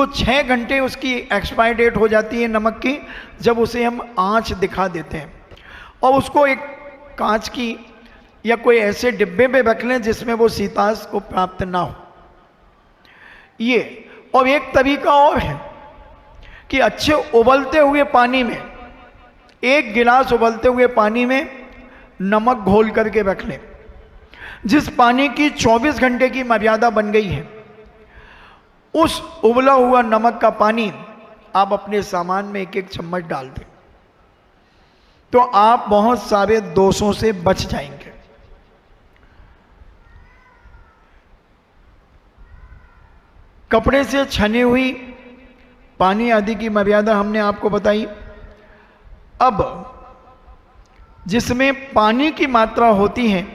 तो 6 घंटे उसकी एक्सपायर डेट हो जाती है नमक की, जब उसे हम आँच दिखा देते हैं। और उसको एक कांच की या कोई ऐसे डिब्बे में रख लें जिसमें वो शीताश को प्राप्त ना हो। ये और एक तरीका और है कि अच्छे उबलते हुए पानी में, 1 गिलास उबलते हुए पानी में नमक घोल करके रख लें। जिस पानी की 24 घंटे की मर्यादा बन गई है, उस उबला हुआ नमक का पानी आप अपने सामान में 1-1 चम्मच डाल दें, तो आप बहुत सारे दोषों से बच जाएंगे। कपड़े से छनी हुई पानी आदि की मर्यादा हमने आपको बताई। अब जिसमें पानी की मात्रा होती है,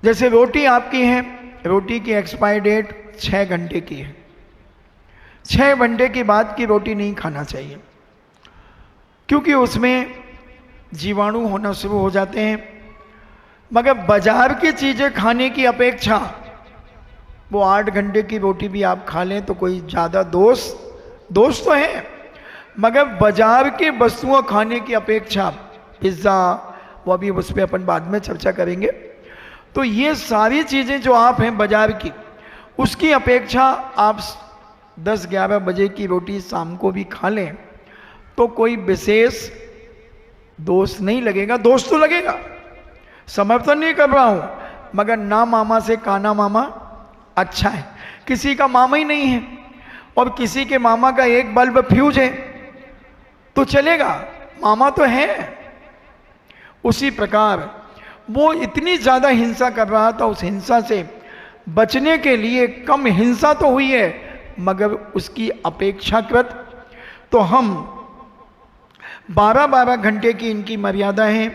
जैसे रोटी आपकी है, रोटी की एक्सपायर डेट 6 घंटे की है। 6 घंटे के बाद की रोटी नहीं खाना चाहिए, क्योंकि उसमें जीवाणु होना शुरू हो जाते हैं। मगर बाजार की चीज़ें खाने की अपेक्षा वो 8 घंटे की रोटी भी आप खा लें तो कोई ज़्यादा दोष तो है, मगर बाजार की वस्तुओं खाने की अपेक्षा पिज़्ज़ा, वो अभी उस पर अपन बाद में चर्चा करेंगे। तो ये सारी चीज़ें जो आप हैं बाजार की, उसकी अपेक्षा आप 10-11 बजे की रोटी शाम को भी खा लें तो कोई विशेष दोष नहीं लगेगा। दोष तो लगेगा, समर्थन नहीं कर रहा हूँ, मगर ना मामा से काना मामा अच्छा है। किसी का मामा ही नहीं है और किसी के मामा का एक बल्ब फ्यूज है तो चलेगा, मामा तो है। उसी प्रकार वो इतनी ज़्यादा हिंसा कर रहा था, उस हिंसा से बचने के लिए कम हिंसा तो हुई है, मगर उसकी अपेक्षाकृत तो हम 12-12 घंटे की इनकी मर्यादा है।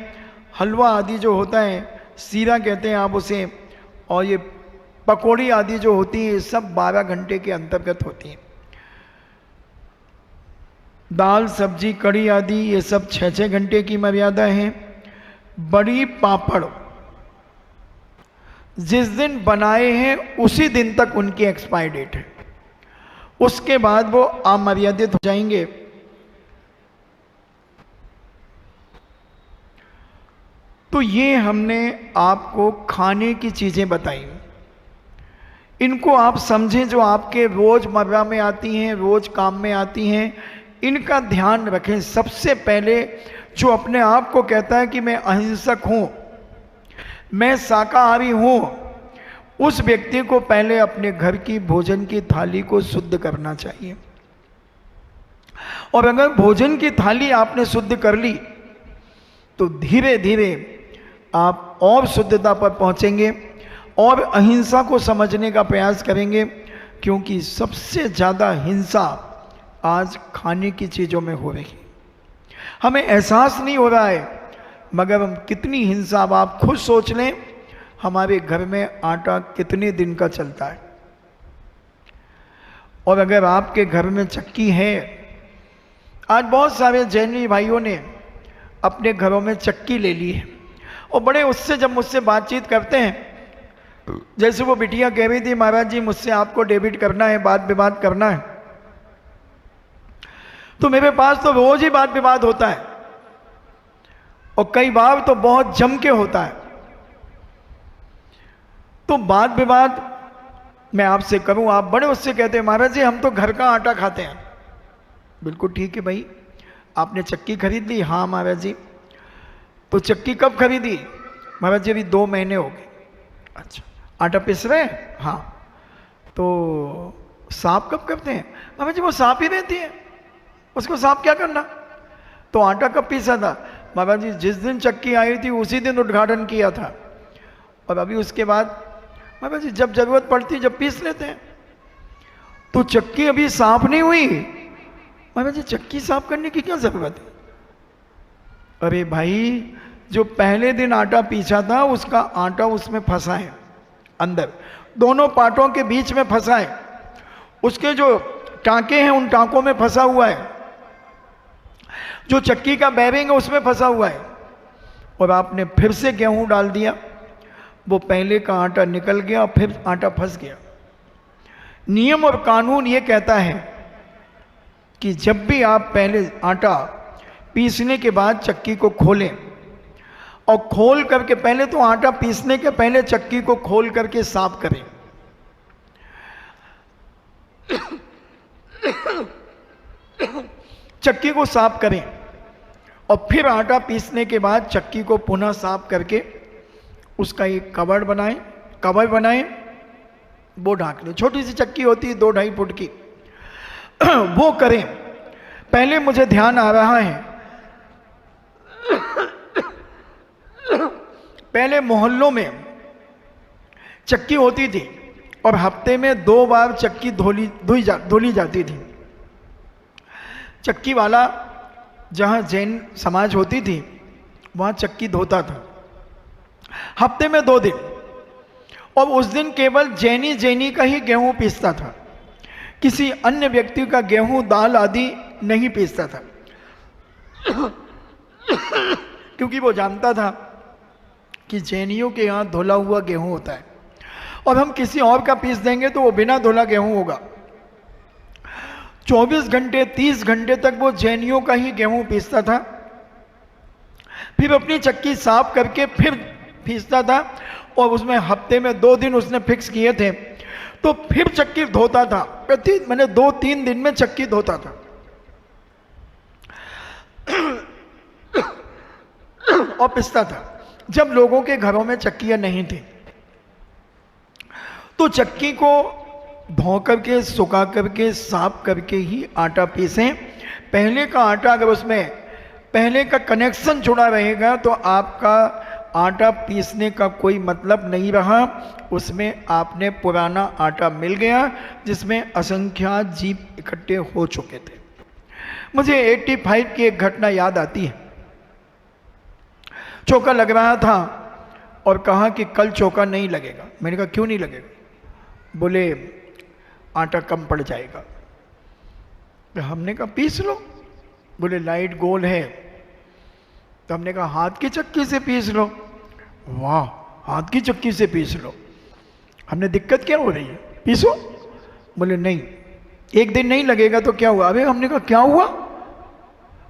हलवा आदि जो होता है, सीरा कहते हैं आप उसे, और ये पकौड़ी आदि जो होती है, सब 12 घंटे के अंतर्गत होती हैं। दाल सब्जी कड़ी आदि ये सब 6-6 घंटे की मर्यादा है। बड़ी पापड़ जिस दिन बनाए हैं उसी दिन तक उनकी एक्सपायर डेट है, उसके बाद वो अमर्यादित हो जाएंगे। तो ये हमने आपको खाने की चीज़ें बताई, इनको आप समझें, जो आपके रोज़मर्रा में आती हैं, रोज़ काम में आती हैं, इनका ध्यान रखें। सबसे पहले जो अपने आप को कहता है कि मैं अहिंसक हूँ, मैं शाकाहारी हूँ, उस व्यक्ति को पहले अपने घर की भोजन की थाली को शुद्ध करना चाहिए। और अगर भोजन की थाली आपने शुद्ध कर ली तो धीरे धीरे आप और शुद्धता पर पहुँचेंगे और अहिंसा को समझने का प्रयास करेंगे, क्योंकि सबसे ज़्यादा हिंसा आज खाने की चीज़ों में हो रही है। हमें एहसास नहीं हो रहा है, मगर हम कितनी हिंसा, अब आप खुद सोच लें, हमारे घर में आटा कितने दिन का चलता है। और अगर आपके घर में चक्की है, आज बहुत सारे जैनी भाइयों ने अपने घरों में चक्की ले ली है, और बड़े उससे जब मुझसे बातचीत करते हैं, जैसे वो बिटिया कह रही थी, महाराज जी मुझसे आपको डेबिट करना है, बात विवाद करना है, तो मेरे पास तो रोज ही बात विवाद होता है, और कई बार तो बहुत जम के होता है। तो बात विवाद मैं आपसे करूं, आप बड़े उससे कहते हैं, महाराज जी हम तो घर का आटा खाते हैं। बिल्कुल ठीक है भाई, आपने चक्की खरीद ली? हाँ महाराज जी। तो चक्की कब खरीदी? महाराज जी अभी 2 महीने हो गए। अच्छा, आटा पिस रहे हैं? हाँ। तो साफ कब करते हैं? महाराज जी वो साफ ही रहती है, उसको साफ क्या करना। तो आटा कब पीसा था? महाराज जी जिस दिन चक्की आई थी उसी दिन उद्घाटन किया था, और अभी उसके बाद महाराज जी जब जरूरत पड़ती जब पीस लेते हैं। तो चक्की अभी साफ नहीं हुई। महाराज जी चक्की साफ करने की क्या जरूरत है? अरे भाई, जो पहले दिन आटा पीसा था उसका आटा उसमें फंसा है, अंदर दोनों पाटों के बीच में फंसा है, उसके जो टांके हैं उन टांकों में फंसा हुआ है, जो चक्की का बैरिंग है उसमें फंसा हुआ है। और आपने फिर से गेहूं डाल दिया, वो पहले का आटा निकल गया और फिर आटा फंस गया। नियम और कानून ये कहता है कि जब भी आप पहले आटा पीसने के बाद चक्की को खोलें और खोल करके, पहले तो आटा पीसने के पहले चक्की को खोल करके साफ करें। चक्की को साफ करें और फिर आटा पीसने के बाद चक्की को पुनः साफ करके उसका एक कवर बनाएं, वो ढाक लें। छोटी सी चक्की होती है 2-2.5 फुट की, वो करें। पहले मुझे ध्यान आ रहा है, पहले मोहल्लों में चक्की होती थी और हफ्ते में 2 बार चक्की धुली जाती थी। चक्की वाला जहां जैन समाज होती थी वहां चक्की धोता था हफ्ते में 2 दिन, और उस दिन केवल जैनी का ही गेहूं पीसता था, किसी अन्य व्यक्ति का गेहूं दाल आदि नहीं पीसता था। क्योंकि वो जानता था कि जैनियों के यहाँ धुला हुआ गेहूं होता है और हम किसी और का पीस देंगे तो वो बिना धुला गेहूं होगा। 24 घंटे 30 घंटे तक वो जैनियों का ही गेहूं पीसता था, फिर अपनी चक्की साफ करके फिर पीसता था, और उसमें हफ्ते में 2 दिन उसने फिक्स किए थे, तो फिर चक्की धोता था। मैंने 2-3 दिन में चक्की धोता था। और पिसता था। जब लोगों के घरों में चक्कियां नहीं थी तो चक्की को धो करके, सुखा करके, साफ करके ही आटा पीसें। पहले का आटा अगर उसमें पहले का कनेक्शन जुड़ा रहेगा तो आपका आटा पीसने का कोई मतलब नहीं रहा, उसमें आपने पुराना आटा मिल गया जिसमें असंख्यात जीव इकट्ठे हो चुके थे। मुझे 85 की एक घटना याद आती है। चौका लग रहा था और कहा कि कल चौका नहीं लगेगा। मैंने कहा क्यों नहीं लगेगा? बोले आटा कम पड़ जाएगा। तो हमने कहा पीस लो। बोले लाइट गोल है। तो हमने कहा हाथ की चक्की से पीस लो। वाह, हाथ की चक्की से पीस लो। हमने दिक्कत क्या हो रही है, पीसो। बोले नहीं, एक दिन नहीं लगेगा तो क्या हुआ? अबे हमने कहा क्या हुआ?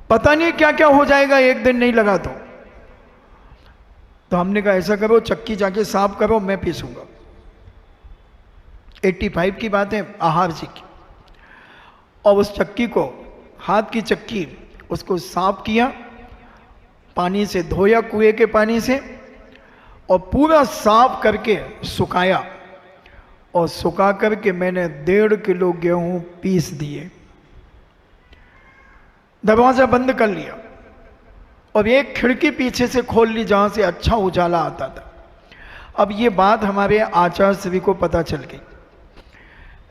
पता नहीं क्या क्या हो जाएगा एक दिन नहीं लगा तो हमने कहा ऐसा करो, चक्की जाके साफ करो, मैं पीसूंगा। 85 की बात है, आहार जी की। और उस चक्की को, हाथ की चक्की, उसको साफ किया, पानी से धोया, कुएं के पानी से, और पूरा साफ करके सुखाया, और सुखा करके मैंने 1.5 किलो गेहूं पीस दिए। दरवाजा बंद कर लिया और एक खिड़की पीछे से खोल ली जहां से अच्छा उजाला आता था। अब ये बात हमारे आचार्य श्री को पता चल गई।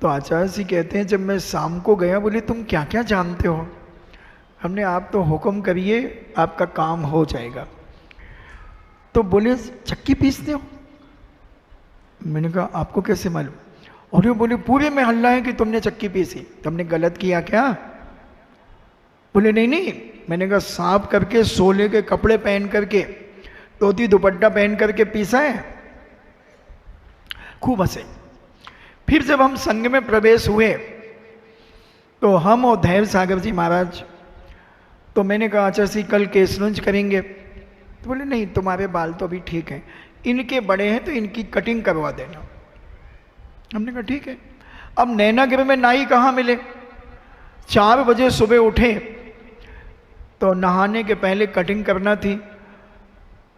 तो आचार्य श्री कहते हैं जब मैं शाम को गया, बोले तुम क्या क्या जानते हो? हमने आप तो हुक्म करिए, आपका काम हो जाएगा। तो बोले चक्की पीसते हो? मैंने कहा आपको कैसे मालूम? और ये बोले पूरे में हल्ला है कि तुमने चक्की पीसी। तुमने गलत किया क्या? बोले नहीं नहीं, मैंने कहा साफ करके, सोले के कपड़े पहन करके, धोती दुपट्टा पहन करके पीसा है। खूब हंसे। फिर जब हम संघ में प्रवेश हुए तो हम और धैर्य सागर जी महाराज, तो मैंने कहा आचार्य जी कल केसनुंज करेंगे? तो बोले नहीं, तुम्हारे बाल तो अभी ठीक हैं, इनके बड़े हैं तो इनकी कटिंग करवा देना। हमने कहा ठीक है। अब नैनागिरी में नाई कहाँ मिले? 4 बजे सुबह उठे तो नहाने के पहले कटिंग करना थी।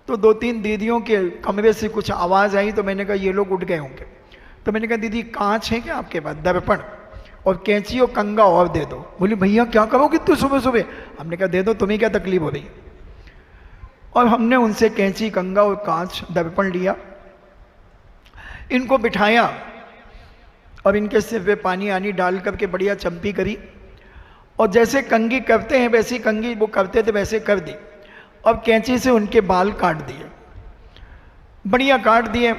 तो 2-3 दीदियों के कमरे से कुछ आवाज़ आई तो मैंने कहा ये लोग उठ गए होंगे। तो मैंने कहा दीदी कांच है क्या आपके पास? दर्पण और कैंची और कंगा और दे दो। बोली भैया क्या करोगे तू सुबह सुबह? हमने कहा दे दो, तुम्हें क्या तकलीफ हो रही है? और हमने उनसे कैंची, कंगा और कांच, दर्पण लिया, इनको बिठाया और इनके सिर पे पानी आनी डाल करके बढ़िया चंपी करी, और जैसे कंघी करते हैं वैसी कंघी वो करते थे वैसे कर दी, और कैंची से उनके बाल काट दिए, बढ़िया काट दिए।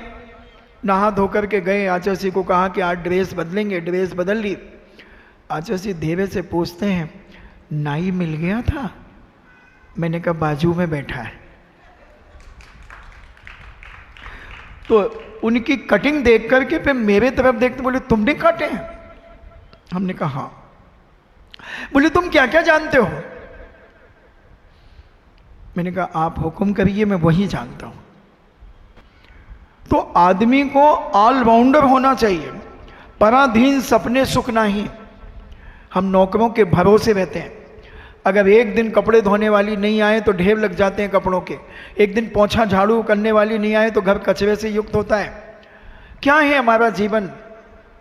नहा धो करके गए। आचार्य जी को कहा कि आज ड्रेस बदलेंगे। ड्रेस बदल ली। आचार्य जी धीरे से पूछते हैं नाई मिल गया था? मैंने कहा बाजू में बैठा है। तो उनकी कटिंग देख करके फिर मेरे तरफ देखते बोले तुमने काटे हैं? हमने कहा हाँ। बोले तुम क्या क्या जानते हो? मैंने कहा आप हुक्म करिए, मैं वही जानता हूं। तो आदमी को ऑलराउंडर होना चाहिए, पराधीन सपने सुख नहीं। हम नौकरों के भरोसे रहते हैं। अगर एक दिन कपड़े धोने वाली नहीं आए तो ढेर लग जाते हैं कपड़ों के, एक दिन पोंछा झाड़ू करने वाली नहीं आए तो घर कचरे से युक्त होता है। क्या है हमारा जीवन?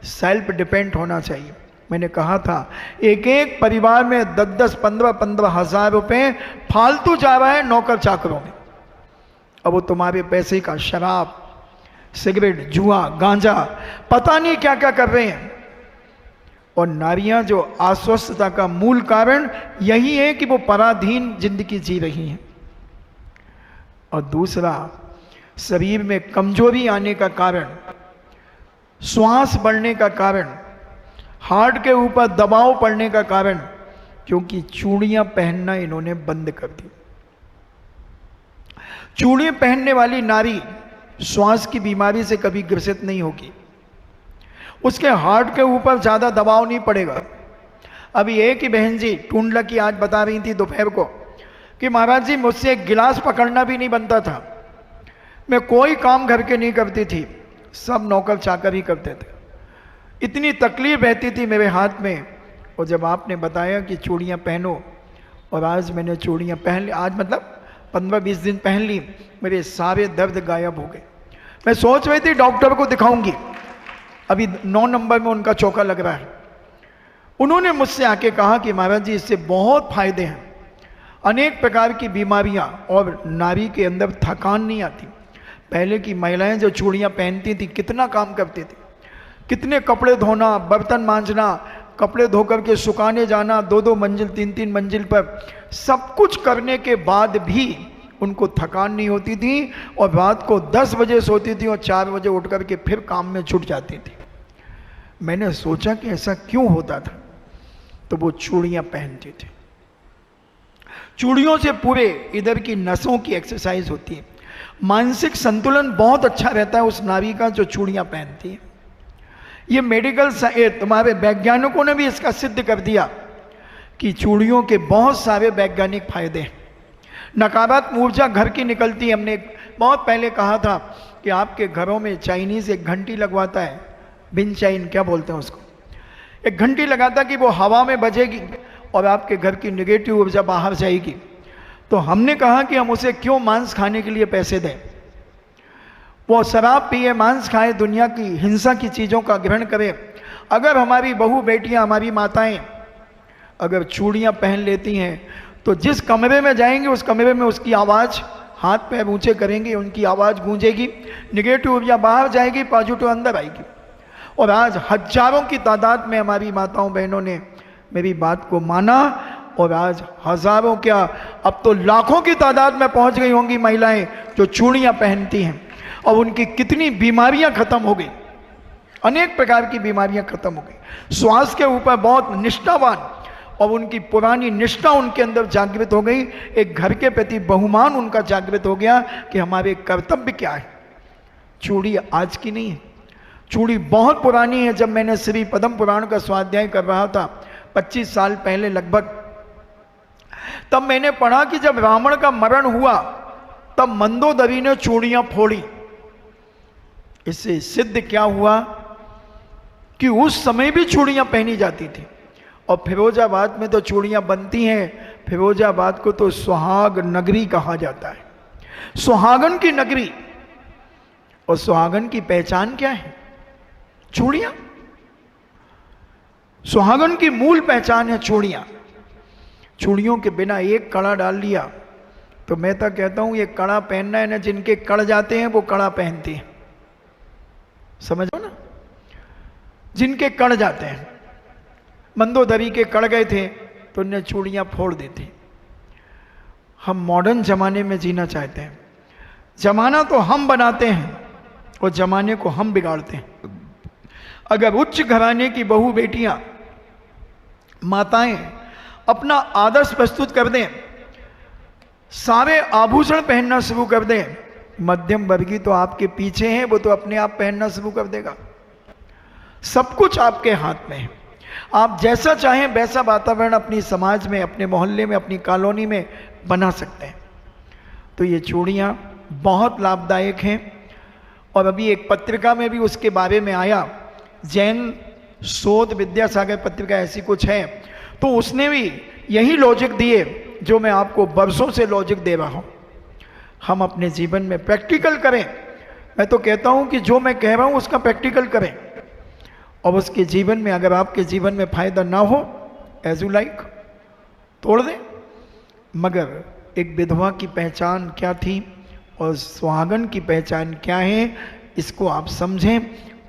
सेल्फ डिपेंड होना चाहिए। मैंने कहा था एक एक परिवार में 10-10, 15-15 हजार रुपए फालतू जा रहा है नौकर चाकरों में। अब वो तुम्हारे पैसे का शराब, सिगरेट, जुआ, गांजा, पता नहीं क्या क्या कर रहे हैं। और नारियां जो अस्वस्थता का मूल कारण यही है कि वो पराधीन जिंदगी जी रही हैं। और दूसरा, शरीर में कमजोरी आने का कारण, श्वास बढ़ने का कारण, हार्ट के ऊपर दबाव पड़ने का कारण, क्योंकि चूड़ियां पहनना इन्होंने बंद कर दी। चूड़ियां पहनने वाली नारी श्वास की बीमारी से कभी ग्रसित नहीं होगी, उसके हार्ट के ऊपर ज्यादा दबाव नहीं पड़ेगा। अभी एक ही बहन जी टूंडला की आज बता रही थी दोपहर को कि महाराज जी मुझसे एक गिलास पकड़ना भी नहीं बनता था, मैं कोई काम घर के नहीं करती थी, सब नौकर चाकर ही करते थे, इतनी तकलीफ रहती थी मेरे हाथ में। और जब आपने बताया कि चूड़ियाँ पहनो, और आज मैंने चूड़ियाँ पहन ली, आज मतलब 15-20 दिन पहन ली, मेरे सारे दर्द गायब हो गए। मैं सोच रही थी डॉक्टर को दिखाऊंगी, अभी 9 नंबर में उनका चौका लग रहा है। उन्होंने मुझसे आके कहा कि महाराज जी इससे बहुत फायदे हैं, अनेक प्रकार की बीमारियां, और नारी के अंदर थकान नहीं आती। पहले की महिलाएं जो चूड़ियां पहनती थी कितना काम करती थी, कितने कपड़े धोना, बर्तन मांजना, कपड़े धोकर के सुखाने जाना, 2-2 मंजिल 3-3 मंजिल पर, सब कुछ करने के बाद भी उनको थकान नहीं होती थी। और रात को 10 बजे सोती थी और 4 बजे उठ करके फिर काम में छूट जाती थी। मैंने सोचा कि ऐसा क्यों होता था, तो वो चूड़ियां पहनती थी। चूड़ियों से पूरे इधर की नसों की एक्सरसाइज होती है, मानसिक संतुलन बहुत अच्छा रहता है उस नारी का जो चूड़ियां पहनती है। ये मेडिकल तुम्हारे वैज्ञानिकों ने भी इसका सिद्ध कर दिया कि चूड़ियों के बहुत सारे वैज्ञानिक फायदे हैं। नकारात्मक ऊर्जा घर की निकलती है। हमने बहुत पहले कहा था कि आपके घरों में चाइनीज एक घंटी लगवाता है, बिन चाइन क्या बोलते हैं उसको, एक घंटी लगाता कि वो हवा में बजेगी और आपके घर की निगेटिव ऊर्जा बाहर जाएगी। तो हमने कहा कि हम उसे क्यों मांस खाने के लिए पैसे दें, वो शराब पिए, मांस खाए, दुनिया की हिंसा की चीज़ों का ग्रहण करे। अगर हमारी बहू बेटियां, हमारी माताएं अगर चूड़ियां पहन लेती हैं तो जिस कमरे में जाएंगे उस कमरे में उसकी आवाज़, हाथ पैर ऊंचे करेंगे उनकी आवाज़ गूंजेगी, निगेटिव ऊर्जा बाहर जाएगी, पॉजिटिव अंदर आएगी। और आज हजारों की तादाद में हमारी माताओं बहनों ने मेरी बात को माना, और आज हजारों क्या अब तो लाखों की तादाद में पहुंच गई होंगी महिलाएं जो चूड़ियां पहनती हैं, और उनकी कितनी बीमारियां खत्म हो गई, अनेक प्रकार की बीमारियां खत्म हो गई। स्वास्थ्य के ऊपर बहुत निष्ठावान, और उनकी पुरानी निष्ठा उनके अंदर जागृत हो गई। एक घर के प्रति बहुमान उनका जागृत हो गया कि हमारे कर्तव्य क्या है। चूड़ी आज की नहीं है, चूड़ी बहुत पुरानी है। जब मैंने श्री पद्म पुराण का स्वाध्याय कर रहा था 25 साल पहले लगभग, तब मैंने पढ़ा कि जब रावण का मरण हुआ तब मंदोदरी ने चूड़ियां फोड़ी। इससे सिद्ध क्या हुआ कि उस समय भी चूड़ियां पहनी जाती थी। और फिरोजाबाद में तो चूड़ियां बनती हैं। फिरोजाबाद को तो सुहाग नगरी कहा जाता है, सुहागन की नगरी। और सुहागन की पहचान क्या है? चूड़ियां। सुहागन की मूल पहचान है चूड़ियां। चूड़ियों के बिना एक कड़ा डाल लिया तो मैं तो कहता हूं ये कड़ा पहनना है ना, जिनके कड़ जाते हैं वो कड़ा पहनते हैं, समझो ना, जिनके कड़ जाते हैं। मंदोदरी के कड़ गए थे तो उन्हें चूड़ियां फोड़ देते। हम मॉडर्न जमाने में जीना चाहते हैं, जमाना तो हम बनाते हैं और जमाने को हम बिगाड़ते हैं। अगर उच्च घराने की बहू बेटियां, माताएं अपना आदर्श प्रस्तुत कर दें, सारे आभूषण पहनना शुरू कर दें, मध्यम वर्गीय तो आपके पीछे हैं, वो तो अपने आप पहनना शुरू कर देगा। सब कुछ आपके हाथ में है। आप जैसा चाहें वैसा वातावरण अपनी समाज में, अपने मोहल्ले में, अपनी कॉलोनी में बना सकते हैं। तो ये चूड़ियाँ बहुत लाभदायक हैं। और अभी एक पत्रिका में भी उसके बारे में आया, जैन शोध विद्यासागर पत्रिका ऐसी कुछ है, तो उसने भी यही लॉजिक दिए जो मैं आपको वर्षों से लॉजिक दे रहा हूँ। हम अपने जीवन में प्रैक्टिकल करें। मैं तो कहता हूँ कि जो मैं कह रहा हूँ उसका प्रैक्टिकल करें, और उसके जीवन में, अगर आपके जीवन में फायदा ना हो, एज यू लाइक तोड़ दें। मगर एक विधवा की पहचान क्या थी और सुहागन की पहचान क्या है, इसको आप समझें।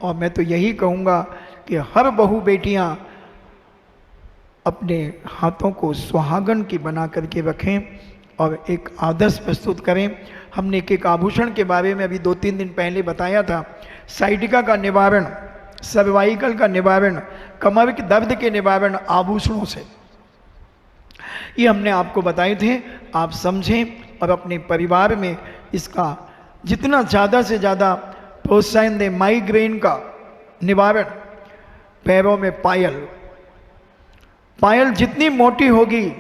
और मैं तो यही कहूँगा कि हर बहू बेटियाँ अपने हाथों को सुहागन की बना करके रखें और एक आदर्श प्रस्तुत करें। हमने एक आभूषण के बारे में अभी 2-3 दिन पहले बताया था। साइटिका का निवारण, सर्वाइकल का निवारण, कमर के दर्द के निवारण आभूषणों से, ये हमने आपको बताए थे। आप समझें और अपने परिवार में इसका जितना ज़्यादा से ज़्यादा प्रोत्साहन दें। माइग्रेन का निवारण, पैरों में पायल, पायल जितनी मोटी होगी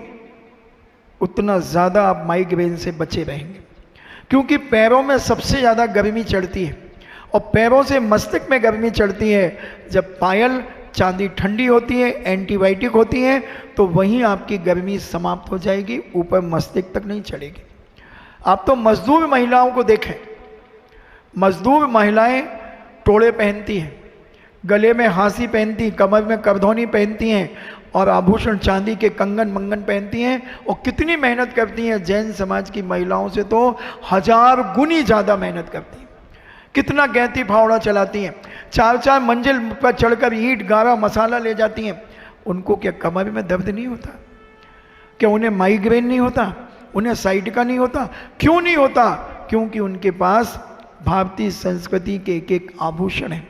उतना ज़्यादा आप माइग्रेन से बचे रहेंगे, क्योंकि पैरों में सबसे ज़्यादा गर्मी चढ़ती है और पैरों से मस्तिष्क में गर्मी चढ़ती है। जब पायल चांदी ठंडी होती है, एंटीबायोटिक होती है, तो वहीं आपकी गर्मी समाप्त हो जाएगी, ऊपर मस्तिष्क तक नहीं चढ़ेगी। आप तो मजदूर महिलाओं को देखें, मजदूर महिलाएं टोड़े पहनती हैं, गले में हांसी पहनती, कमर में करधौनी पहनती हैं और आभूषण चांदी के कंगन मंगन पहनती हैं और कितनी मेहनत करती हैं। जैन समाज की महिलाओं से तो 1000 गुनी ज़्यादा मेहनत करती हैं। कितना गहती फावड़ा चलाती हैं, 4-4 मंजिल पर चढ़कर ईंट गारा मसाला ले जाती हैं। उनको क्या कमर में दर्द नहीं होता? क्या उन्हें माइग्रेन नहीं होता? उन्हें साइटिका नहीं होता? क्यों नहीं होता? क्योंकि उनके पास भारतीय संस्कृति के एक एक आभूषण हैं,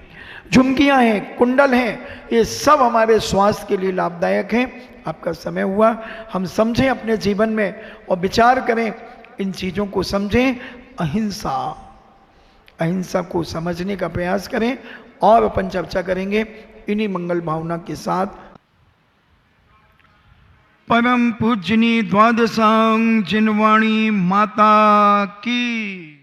झुमकियाँ हैं, कुंडल हैं। ये सब हमारे स्वास्थ्य के लिए लाभदायक हैं। आपका समय हुआ, हम समझें अपने जीवन में और विचार करें, इन चीज़ों को समझें। अहिंसा, अहिंसा को समझने का प्रयास करें और अपन चर्चा करेंगे इन्हीं मंगल भावना के साथ। परम पूजनी द्वादशांग जिनवाणी माता की।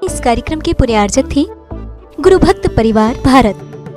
इस कार्यक्रम के पुण्यार्जक थे गुरु भक्त परिवार भारत।